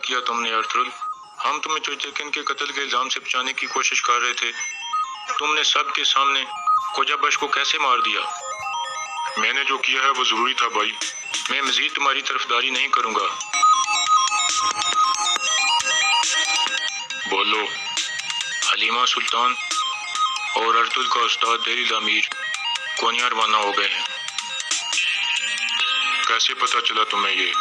کیا تم نے ارطغرل؟ ہم تمہیں تیتن کے قتل کے الزام سے بچانے کی کوشش کر رہے تھے، تم نے سب کے سامنے کوجابش کو کیسے مار دیا؟ میں نے جو کیا ہے وہ ضروری تھا بھائی، میں مزید تمہاری طرفداری نہیں کروں گا۔ بولو۔ حلیمہ سلطان اور ارطغرل کا استاد دہلی الامیر کونیا روانہ ہو گئے ہیں۔ کیسے پتا چلا تمہیں یہ؟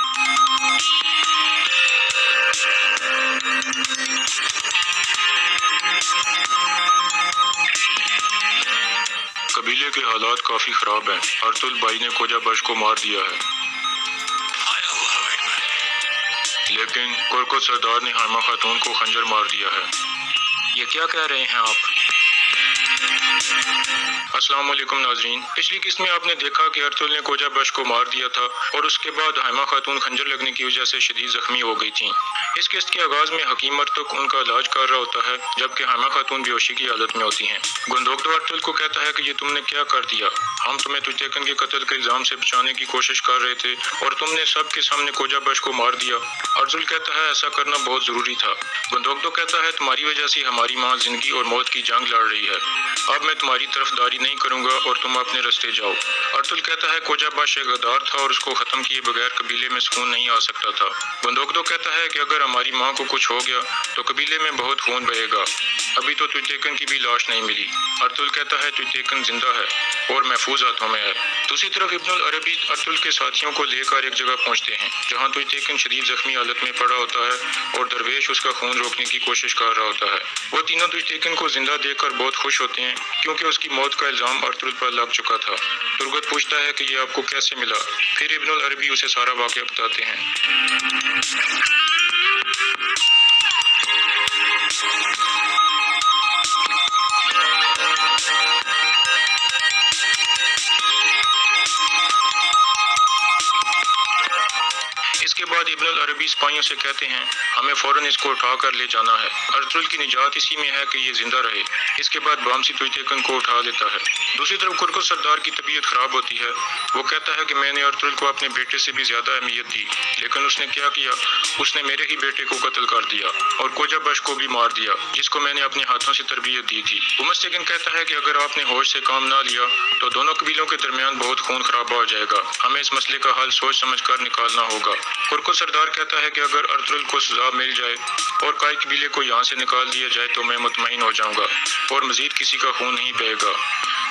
قبیلے کے حالات کافی خراب ہیں، ارطغرل بھائی نے کوجابش کو مار دیا ہے، لیکن کرکت سردار نے حائمہ خاتون کو خنجر مار دیا ہے۔ یہ کیا کہہ رہے ہیں آپ؟ السلام علیکم ناظرین، پچھلی قسط میں آپ نے دیکھا کہ ارطغرل نے کوجابش کو مار دیا تھا اور اس کے بعد حائمہ خاتون خنجر لگنے کی وجہ سے شدید زخمی ہو گئی تھیں۔ اس قسط کے آغاز میں حکیم ارطغرل ان کا علاج کر رہا ہوتا ہے، جبکہ حائمہ خاتون بے ہوشی کی حالت میں ہوتی ہیں۔ گندوقدو ارطغرل کو کہتا ہے کہ یہ تم نے کیا کر دیا؟ ہم تمہیں تیتن کے قتل کے الزام سے بچانے کی کوشش کر رہے تھے اور تم نے سب کے سامنے کوجابش کو مار دیا۔ ارطغرل کہتا ہے ایسا کرنا بہت ضروری تھا۔ گندوقدو کہتا ہے تمہاری وجہ سے ہماری ماں زندگی اور موت کی جنگ لڑ رہی ہے، اب میں تمہاری طرفداری نہیں کروں گا اور تم اپنے رستے جاؤ۔ ارطغرل کہتا ہے کوجابش ایک غدار تھا اور اس کو ختم کیے بغیر قبیلے میں سکون نہیں آ سکتا تھا۔ گندوقدو کہتا ہے کہ اگر ہماری ماں کو کچھ ہو گیا تو قبیلے میں بہت خون بہے گا، ابھی تو تیتن کی بھی لاش نہیں ملی۔ ارطغرل کہتا ہے تیتن زندہ ہے اور محفوظ ہاتھوں میں ہے۔ دوسری طرف ابن العربی ارطغرل کے ساتھیوں کو لے کر ایک جگہ پہنچتے ہیں جہاں تیتن شدید زخمی حالت میں پڑا ہوتا ہے اور درویش اس کا خون روکنے کی کوشش کر رہا ہوتا ہے۔ وہ تینوں تیتن کو زندہ دیکھ کر بہت خوش ہوتے ہیں کیونکہ اس کی موت کا الزام ارطغرل پر لگ چکا تھا۔ ترگت پوچھتا ہے کہ یہ آپ کو کیسے ملا؟ پھر ابن العربی اسے سارا واقعہ بتاتے ہیں۔ اس کے بعد ابن العربی سپاہیوں سے کہتے ہیں ہمیں فوراً اس کو اٹھا کر لے جانا ہے، ارطغرل کی نجات اسی میں ہے کہ یہ زندہ رہے۔ اس کے بعد بامسی تیتن کو اٹھا لیتا ہے۔ دوسری طرف کرکت سردار کی طبیعت خراب ہوتی ہے، وہ کہتا ہے کہ میں نے ارطغرل کو اپنے بیٹے سے بھی زیادہ اہمیت دی، لیکن اس نے کیا کیا؟ اس نے میرے ہی بیٹے کو قتل کر دیا اور کوجابش کو بھی مار دیا جس کو میں نے اپنے ہاتھوں سے تربیت دی تھی۔ گمستگن کہتا ہے کہ اگر آپ نے ہوش سے کام نہ لیا تو دونوں قبیلوں کے درمیان بہت خون خرابہ ہو جائے گا، ہمیں اس مسئلے کا حل سوچ سمجھ کر نکالنا ہوگا۔ کرکت سردار کہتا ہے کہ اگر ارطغرل کو سزا مل جائے اور کئی قبیلے کو یہاں سے نکال دیا جائے تو میں مطمئن ہو جاؤں گا اور مزید کسی کا خون نہیں بہے گا،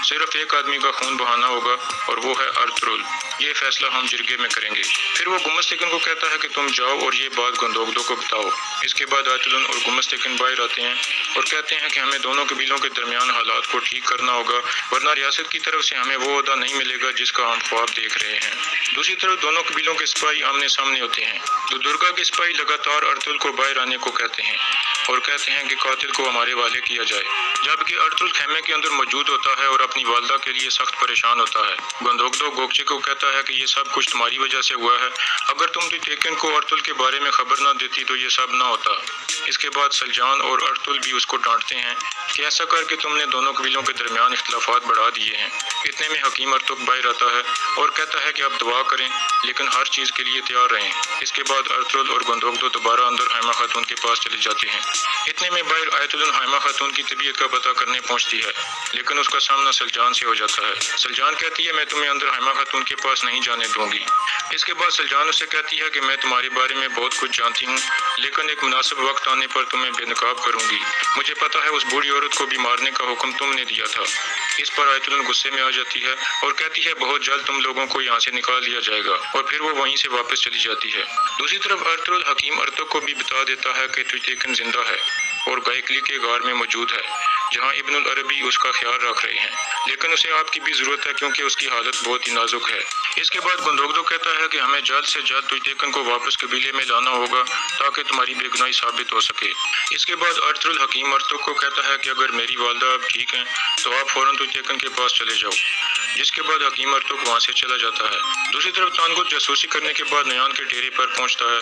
صرف ایک آدمی کا خون بہانا ہوگا اور وہ ہے ارطغرل، یہ فیصلہ ہم جرگے میں کریں گے۔ پھر وہ گمستگن کو کہتا ہے کہ تم جاؤ اور یہ بات گندوقدو کو بتاؤ۔ اس کے بعد ارطغرل اور گمستگن باہر آتے ہیں اور کہتے ہیں کہ ہمیں دونوں قبیلوں کے درمیان حالات کو ٹھیک کرنا ہوگا ورنہ ریاست کی طرف سے ہمیں وہ عہدہ نہیں ملے گا جس کا ہم خواب دیکھ رہے ہیں۔ دوسری طرف دونوں قبیلوں کے سپاہی آمنے سامنے ہوتے ہیں۔ درگا کے سپاہی لگاتار ارطغرل کو باہر آنے کو کہتے ہیں اور کہتے ہیں کہ قاتل کو ہمارے حوالے کیا جائے، جبکہ ارطغرل خیمے کے اندر موجود ہوتا ہے اور اپنی والدہ کے لیے سخت پریشان ہوتا ہے۔ گندوقدو گوکچے کو کہتا ہے کہ یہ سب کچھ تمہاری وجہ سے ہوا ہے، اگر تم تیتن کو ارطغرل کے بارے میں خبر نہ دیتی تو یہ سب نہ ہوتا۔ اس کے بعد سلجان اور ارطغرل بھی اس کو ڈانٹتے ہیں کہ ایسا کر کے تم نے دونوں قبیلوں کے درمیان اختلافات بڑھا دیے ہیں۔ اتنے میں حکیم ارطغرل باہر آتا ہے اور کہتا ہے کہ آپ دعا کریں لیکن ہر چیز کے لیے تیار رہیں۔ اس کے بعد ارطغرل اور گندوقدو دوبارہ اندر حائمہ خاتون کے پاس چلے جاتے ہیں۔ اتنے میں باہر آیت اللہ حائمہ خاتون کی طبیعت کا پتہ کرنے پہنچتی ہے، لیکن اس کا سامنا سلجان سے ہو جاتا ہے۔ سلجان کہتی ہے میں تمہیں اندر حائمہ خاتون کے پاس نہیں جانے دوں گی۔ اس کے بعد سلجان اسے کہتی ہے کہ میں تمہارے بارے میں بہت کچھ جانتی ہوں، لیکن ایک مناسب وقت آنے پر تمہیں بے نقاب کروں گی۔ مجھے پتہ ہے اس بوڑھی عورت کو بھی مارنے کا حکم تم نے دیا تھا۔ اس پر آیت اللہ غصے میں آ جاتی ہے اور کہتی ہے بہت جلد تم لوگوں کو یہاں سے نکال لیا جائے گا، اور پھر وہ وہیں سے واپس چلی جاتی ہے۔ دوسری طرف ارطغرل حکیم ارطغرل کو بھی بتا دیتا ہے کہ تیتن زندہ ہے اور گائکلی کے غار میں موجود ہے جہاں ابن العربی اس کا خیال رکھ رہے ہیں، لیکن اسے آپ کی بھی ضرورت ہے کیونکہ اس کی حالت بہت ہی نازک ہے۔ اس کے بعد گندوقدو کہتا ہے کہ ہمیں جلد سے جلد تیتن کو واپس قبیلے میں لانا ہوگا تاکہ تمہاری بے گناہی ثابت ہو سکے۔ اس کے بعد ارطغرل حکیم ارطغرل کو کہتا ہے کہ اگر میری والدہ اب ٹھیک ہیں تو آپ فوراً تیتن کے پاس چلے جاؤ، جس کے بعد حکیم ارطغرل وہاں سے چلا جاتا ہے۔ دوسری طرف تانگوت جاسوسی کرنے کے بعد نیان کے ڈیرے پر پہنچتا ہے۔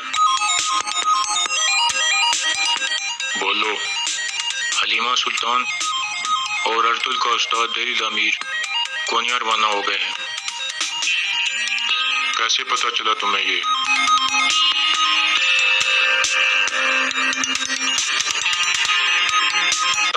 بولو۔ حلیمہ سلطان اور ارطغرل کا استاد دہلی الامیر کونیا روانہ ہو گئے ہیں۔ کیسے پتا چلا تمہیں یہ؟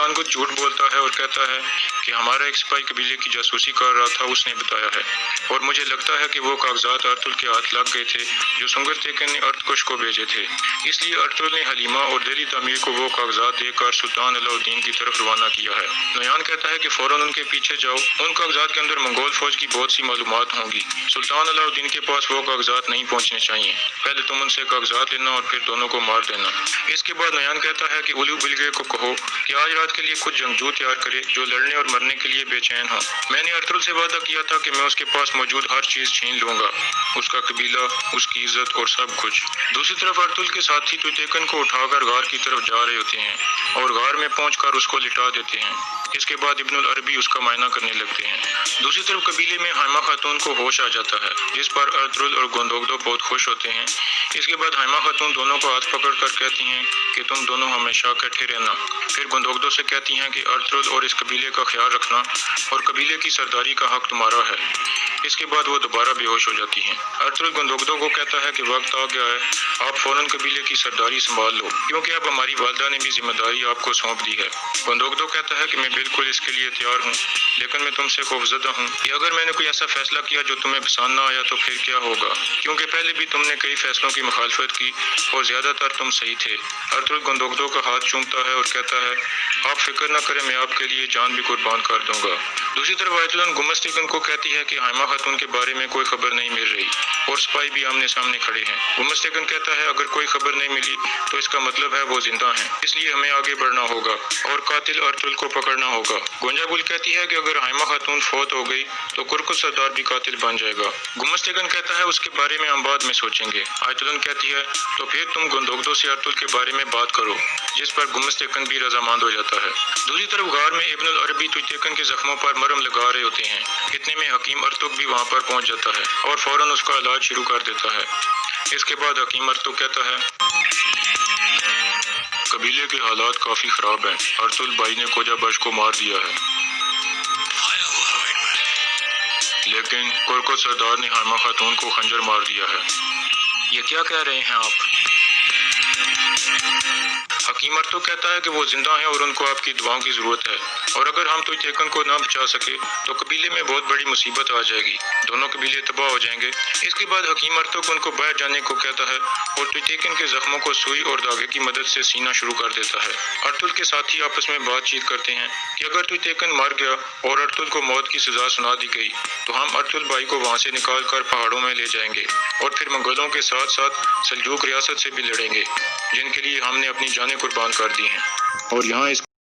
سلطان کو جھوٹ بولتا ہے اور کہتا ہے کہ ہمارا ایک سپاہی قبیلے کی جاسوسی کر رہا تھا، اس نے بتایا ہے، اور مجھے لگتا ہے کہ وہ کاغذات ارطغرل کے ہاتھ لگ گئے تھے جو سنگر تیکن نے ارتکش کو بھیجے تھے۔ اس لیے ارطغرل نے حلیمہ اور دہلی تعمیر کو وہ کاغذات دے کر سلطان علاء الدین کی طرف روانہ کیا ہے۔ نویان کہتا ہے کہ فوراً ان کے پیچھے جاؤ، ان کاغذات کے اندر منگول فوج کی بہت سی معلومات ہوں گی۔ سلطان علاء الدین کے پاس وہ کاغذات نہیں پہنچنے چاہیے، پہلے تم ان سے کاغذات لینا اور پھر دونوں کو مار دینا۔ اس کے بعد نویان کہتا ہے کہ اولو بلگے کو کہو کہ آج رات کے لیے کچھ جنگجو تیار کرے جو لڑنے اور مرنے کے لیے بے چین ہوں۔ میں نے ارطغرل سے وعدہ کیا تھا کہ میں اس کے پاس موجود ہر چیز چھین لوں گا، اس کا قبیلہ، اس کی عزت اور سب کچھ۔ دوسری طرف ارطغرل کے ساتھی توتیکن کو اٹھا کر غار کی طرف جا رہے ہوتے ہیں اور غار میں پہنچ کر اس کو لٹا دیتے ہیں۔ اس کے بعد ابن العربی اس کا معائنہ کرنے لگتے ہیں۔ دوسری طرف قبیلے میں حائمہ خاتون کو ہوش آ جاتا ہے، جس پر ارطغرل اور گندوگدو بہت خوش ہوتے ہیں۔ اس کے بعد حائمہ خاتون دونوں کو ہاتھ پکڑ کر کہتی ہیں کہ تم دونوں ہمیشہ اکٹھے رہنا۔ پھر گندوگدو سے کہتی ہیں کہ ارطغرل اور اس قبیلے کا خیال رکھنا اور قبیلے کی سرداری کا حق تمہارا ہے۔ اس کے بعد وہ دوبارہ بے ہوش ہو جاتی ہیں۔ ارطغرل گندوگدو کو کہتا ہے کہ وقت آ گیا ہے، آپ فوراً قبیلے کی سرداری سنبھال لو، کیونکہ اب ہماری والدہ نے بھی ذمہ داری آپ کو سونپ دی ہے۔ گندوگدو کہتا ہے کہ میں بالکل اس کے لیے تیار ہوں، لیکن میں تم سے خوفزدہ ہوں کہ اگر میں نے کوئی ایسا فیصلہ کیا جو تمہیں پسند نہ آیا تو پھر کیا ہوگا، کیونکہ پہلے بھی تم نے کئی فیصلوں کی مخالفت کی اور زیادہ تر تم صحیح تھے۔ ارطغرل گندوگدو کا ہاتھ چومتا ہے اور کہتا ہے آپ فکر نہ کریں، میں آپ کے لیے جان بھی قربان کر دوں گا۔ دوسری طرف آیت اللہ گمستیکن کو کہتی ہے کہ حائمہ خاتون کے بارے میں کوئی خبر نہیں مل رہی اور سپاہی بھی آمنے سامنے کھڑے ہیں۔ گمستیکن کہتا ہے اگر کوئی خبر نہیں ملی تو اس کا مطلب ہے وہ زندہ ہیں، اس لیے ہمیں آگے بڑھنا ہوگا اور قاتل ارطغرل کو پکڑنا ہوگا۔ گونجا گل کہتی ہے کہ اگر حائمہ خاتون فوت ہو گئی تو کرکس سردار بھی قاتل بن جائے گا۔ گمستیکن کہتا ہے اس کے بارے میں ہم بعد میں سوچیں گے۔ آیت اللہ کہتی ہے تو پھر تم گندوگدو سے ارطغرل کے بارے میں بات کرو، جس پر گمستیکن بھی رضامند ہو جاتا ہے۔ دوسری طرف غار میں ابن العربی توتیکن کے زخموں پر مرہم لگا رہے ہوتے ہیں، اتنے میں حکیم ارطغرل بھی وہاں پر پہنچ جاتا ہے اور فوراً اس کا علاج شروع کر دیتا ہے۔ اس کے بعد حکیم ارطغرل کہتا ہے قبیلے کے حالات کافی خراب ہیں، ارطغرل بھائی نے کوجا بش کو مار دیا ہے، لیکن کرکس سردار نے حائمہ خاتون کو خنجر مار دیا ہے۔ یہ کیا کہہ رہے ہیں آپ؟ حکیم ارطغرل کہتا ہے کہ وہ زندہ ہیں اور ان کو آپ کی دعاؤں کی ضرورت ہے، اور اگر ہم توتیکن کو نہ بچا سکے تو قبیلے میں بہت بڑی مصیبت آ جائے گی، دونوں قبیلے تباہ ہو جائیں گے۔ اس کے بعد حکیم ارطغرل ان کو باہر جانے کو کہتا ہے اور توتیکن کے زخموں کو سوئی اور دھاگے کی مدد سے سینا شروع کر دیتا ہے۔ ارطغرل کے ساتھی آپس میں بات چیت کرتے ہیں کہ اگر توتیکن مر گیا اور ارطغرل کو موت کی سزا سنا دی گئی تو ہم ارطغرل بھائی کو وہاں سے نکال کر پہاڑوں میں لے جائیں گے اور پھر منگولوں کے ساتھ ساتھ سلجوق ریاست سے بھی لڑیں گے، جن کے لیے ہم نے اپنی جانیں قربان کر دی ہیں۔ اور یہاں اس